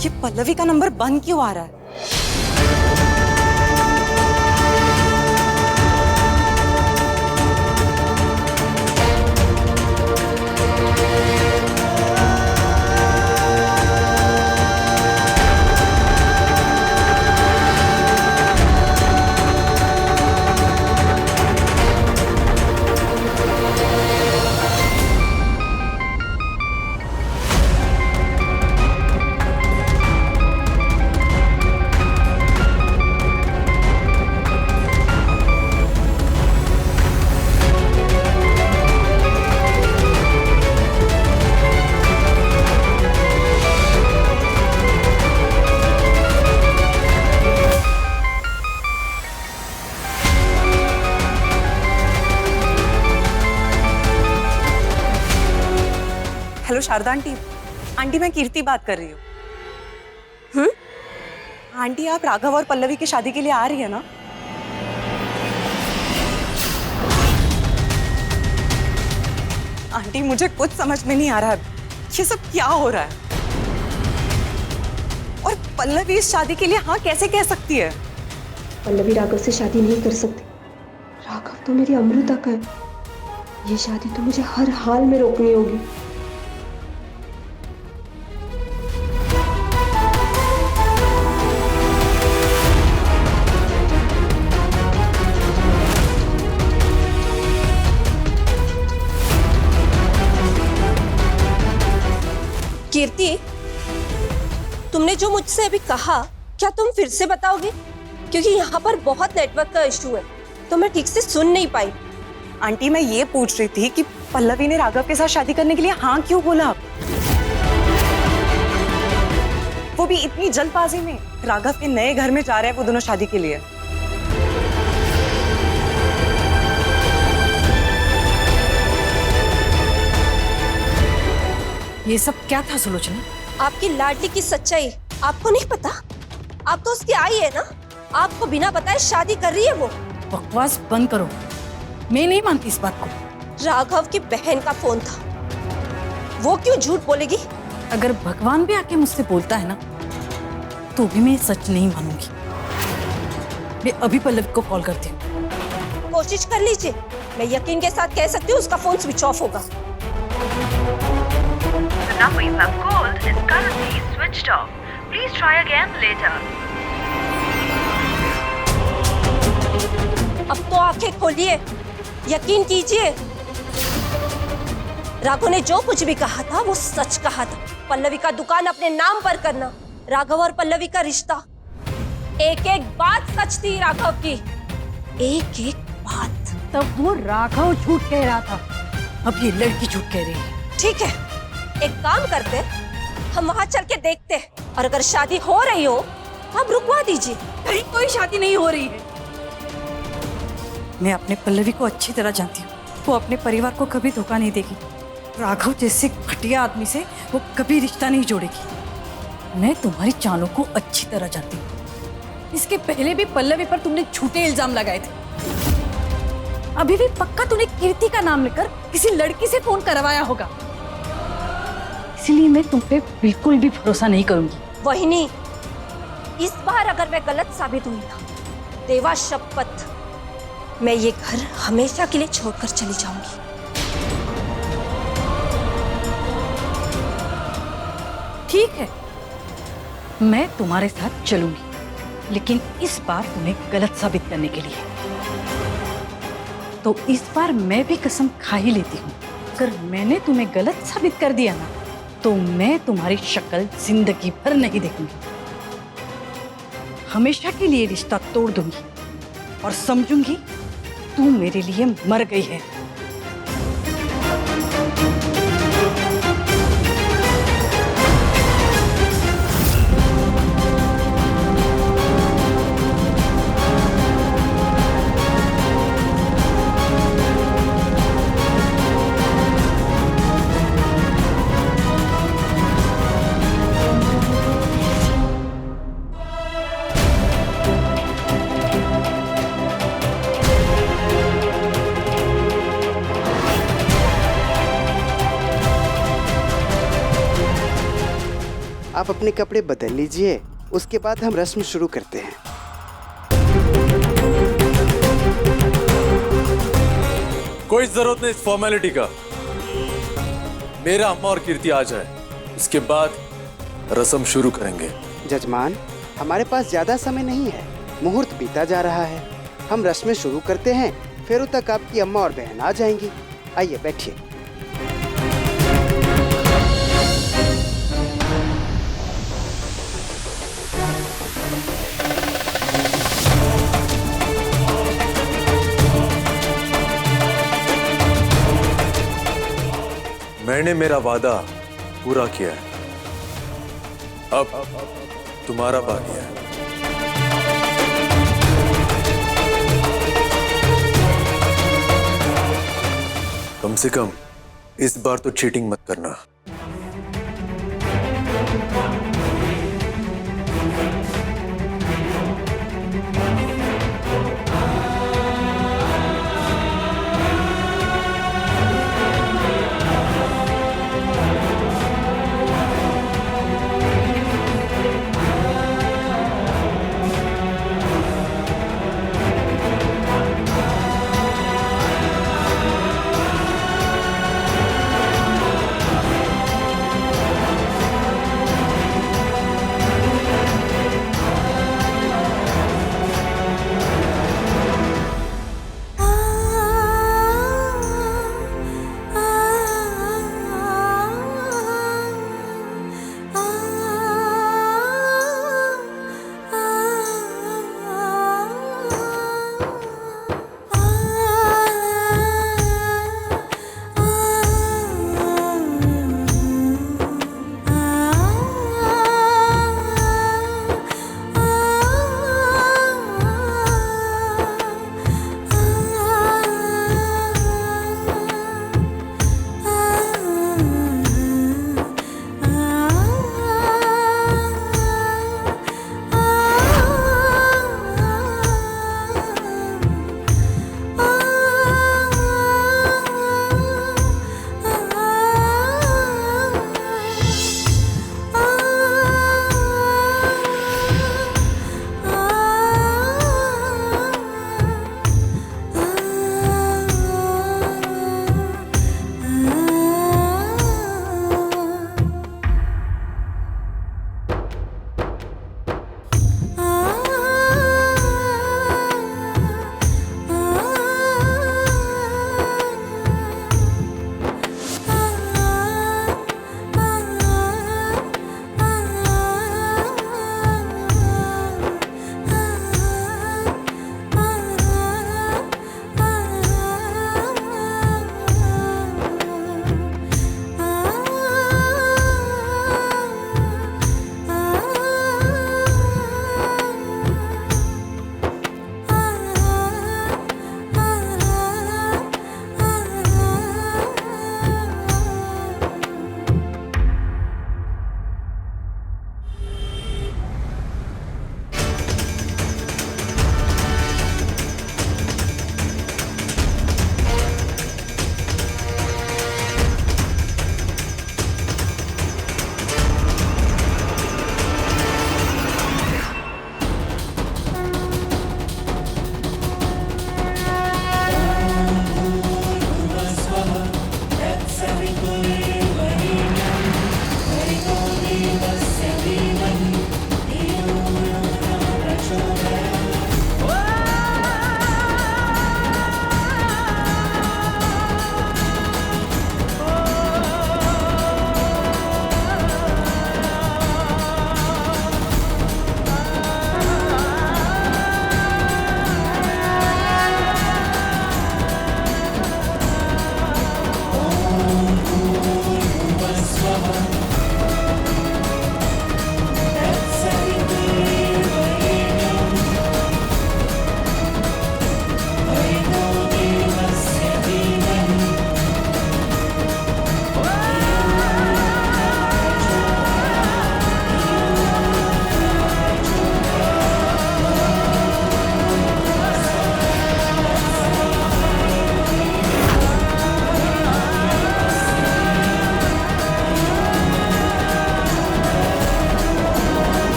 ये पल्लवी का नंबर बंद क्यों आ रहा है? Hello Sharda aunty. आंटी मैं कीर्ति बात कर रही हूँ। आंटी आप राघव और पल्लवी की शादी के लिए आ रही है ना? आंटी मुझे कुछ समझ में नहीं आ रहा है, ये सब क्या हो रहा है? और पल्लवी इस शादी के लिए हाँ कैसे कह सकती है? पल्लवी राघव से शादी नहीं कर सकती। राघव तो मेरी अमृता का है। ये शादी तो मुझे हर हाल में रोकनी होगी। कीर्ति, तुमने जो मुझसे अभी कहा क्या तुम फिर से बताओगे? क्योंकि यहाँ पर बहुत नेटवर्क का इशू है तो मैं ठीक से सुन नहीं पाई। आंटी मैं ये पूछ रही थी कि पल्लवी ने राघव के साथ शादी करने के लिए हाँ क्यों बोला? वो भी इतनी जल्दबाजी में। राघव के नए घर में जा रहे हैं वो दोनों शादी के लिए। ये सब क्या था सुलोचना? आपकी लाडली की सच्चाई आपको नहीं पता? आप तो उसकी आई है ना, आपको बिना बताए शादी कर रही है वो। बकवास बंद करो, मैं नहीं मानती इस बात को। राघव की बहन का फोन था, वो क्यों झूठ बोलेगी? अगर भगवान भी आके मुझसे बोलता है ना तो भी मैं सच नहीं मानूंगी। मैं अभी पल्लवी को कॉल करती हूँ। कोशिश कर लीजिए, मैं यकीन के साथ कह सकती हूँ उसका फोन स्विच ऑफ होगा। The number you have called is currently switched off. Please try again later. अब तो आंखें खोलिए, यकीन कीजिए। राघव ने जो कुछ भी कहा था वो सच कहा था। पल्लवी का दुकान अपने नाम पर करना, राघव और पल्लवी का रिश्ता, एक एक बात सच थी राघव की, एक एक बात। तब वो राघव झूठ कह रहा था, अब ये लड़की झूठ कह रही है। ठीक है, एक काम करते, हम वहां चल के देखते हैं, और अगर शादी हो रही हो आप रुकवा दीजिए। कहीं कोई शादी नहीं हो रही है। मैं अपने पल्लवी को अच्छी तरह जानती हूँ, वो अपने परिवार को कभी धोखा नहीं देगी। राघव जैसे घटिया आदमी से वो कभी रिश्ता नहीं जोड़ेगी। मैं तुम्हारी चालों को अच्छी तरह जानती हूँ। इसके पहले भी पल्लवी पर तुमने झूठे इल्जाम लगाए थे। अभी भी पक्का तूने कीर्ति का नाम लेकर किसी लड़की से फोन करवाया होगा, इसलिए मैं तुम पे बिल्कुल भी भरोसा नहीं करूंगी। वही नहीं, इस बार अगर मैं गलत साबित हुई ना, देवा शपथ, मैं ये घर हमेशा के लिए छोड़कर चली जाऊंगी। ठीक है, मैं तुम्हारे साथ चलूंगी, लेकिन इस बार तुम्हें गलत साबित करने के लिए। तो इस बार मैं भी कसम खा ही लेती हूँ, अगर मैंने तुम्हें गलत साबित कर दिया ना तो मैं तुम्हारी शक्ल जिंदगी भर नहीं देखूंगी। हमेशा के लिए रिश्ता तोड़ दूंगी और समझूंगी तू मेरे लिए मर गई है। आप अपने कपड़े बदल लीजिए, उसके बाद हम रस्म शुरू करते हैं। कोई जरूरत नहीं इस फॉर्मेलिटी का। मेरा अम्मा और कीर्ति आ जाए, उसके बाद रस्म शुरू करेंगे। जजमान, हमारे पास ज्यादा समय नहीं है, मुहूर्त बीता जा रहा है। हम रस्में शुरू करते हैं, फिर तक आपकी अम्मा और बहन आ जाएंगी। आइए बैठिए। मैंने मेरा वादा पूरा किया है, अब तुम्हारा बाकी है। कम से कम इस बार तो चीटिंग मत करना।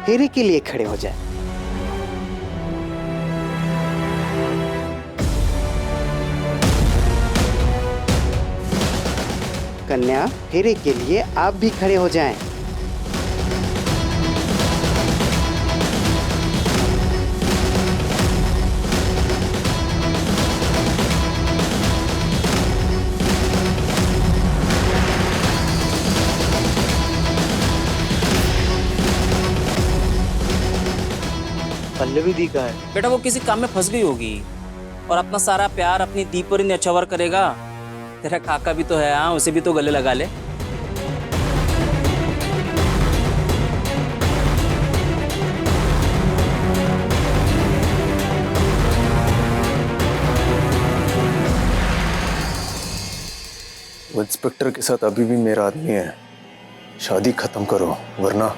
फेरे के लिए खड़े हो जाएं। कन्या, फेरे के लिए आप भी खड़े हो जाएं। पल्लवी दी का है। बेटा वो किसी काम में फंस गई होगी और अपना सारा प्यार अपनी दी पर ही न्यौछावर करेगा। तेरा काका भी तो है, हाँ, उसे भी तो गले लगा ले। वो इंस्पेक्टर के साथ अभी भी मेरा आदमी है। शादी खत्म करो वरना।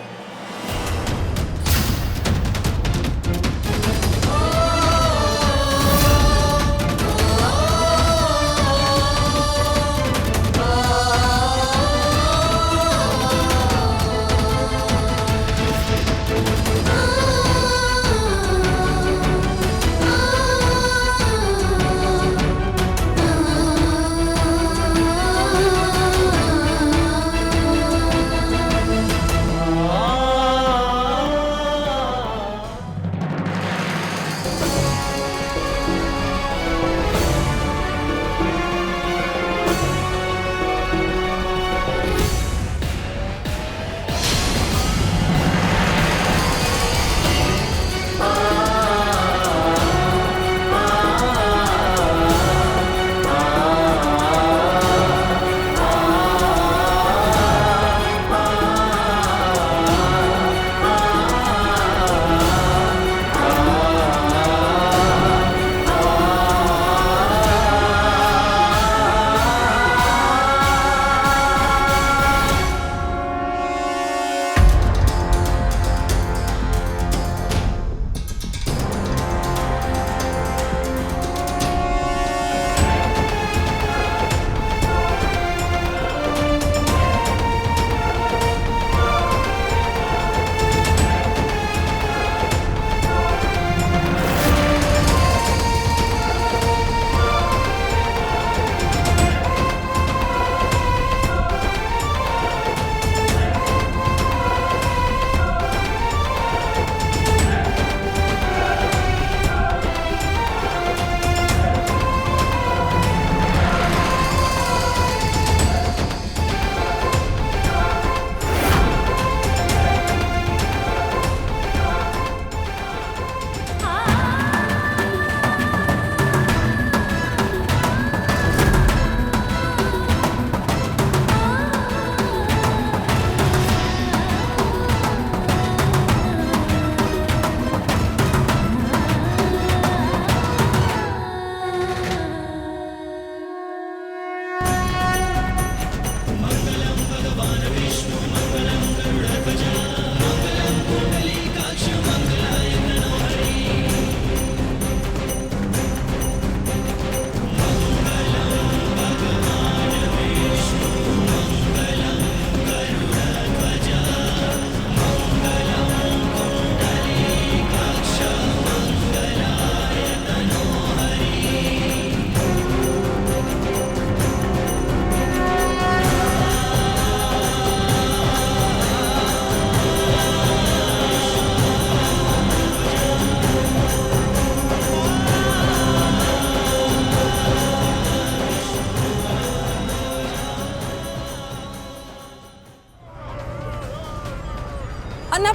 అన్న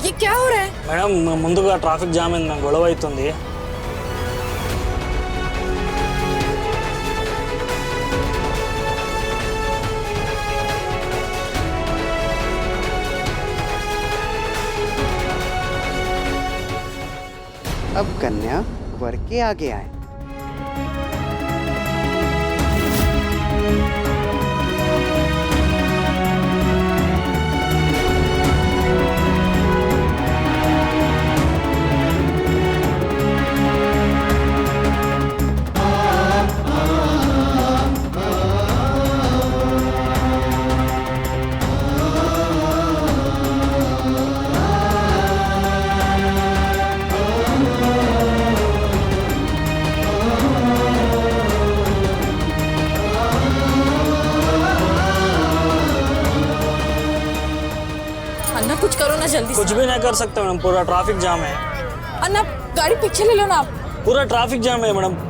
ये क्या हो रहा है? మేడం ముందుగా ట్రాఫిక్ జామ్ అయింది, గొడవ అవుతుంది. अब कन्या वर के आगे आए। ना जल्दी कुछ भी नहीं कर सकते मैडम, पूरा ट्रैफिक जाम है। अन्ना गाड़ी पीछे ले लो ना आप। पूरा ट्रैफिक जाम है मैडम।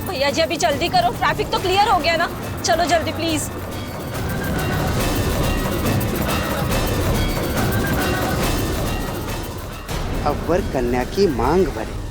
भैया जी अभी जल्दी करो, ट्रैफिक तो क्लियर हो गया ना, चलो जल्दी प्लीज। अब वर कन्या की मांग भरे।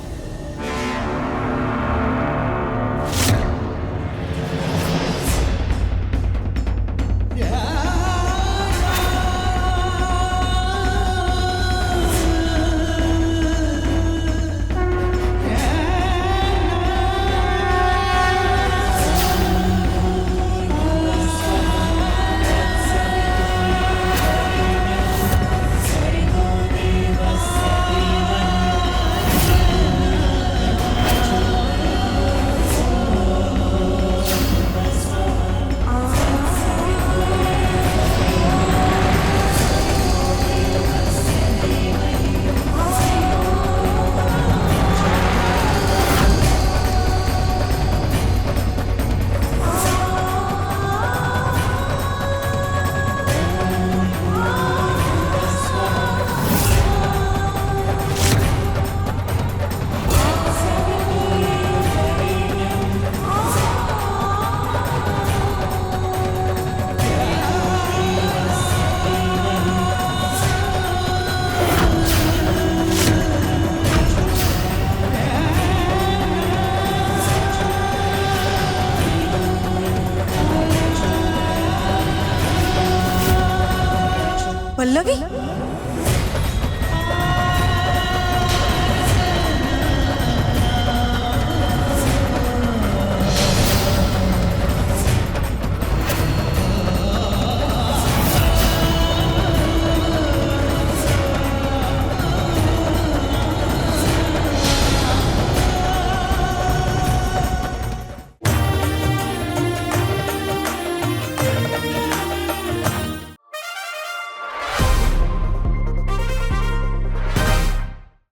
पल्लवी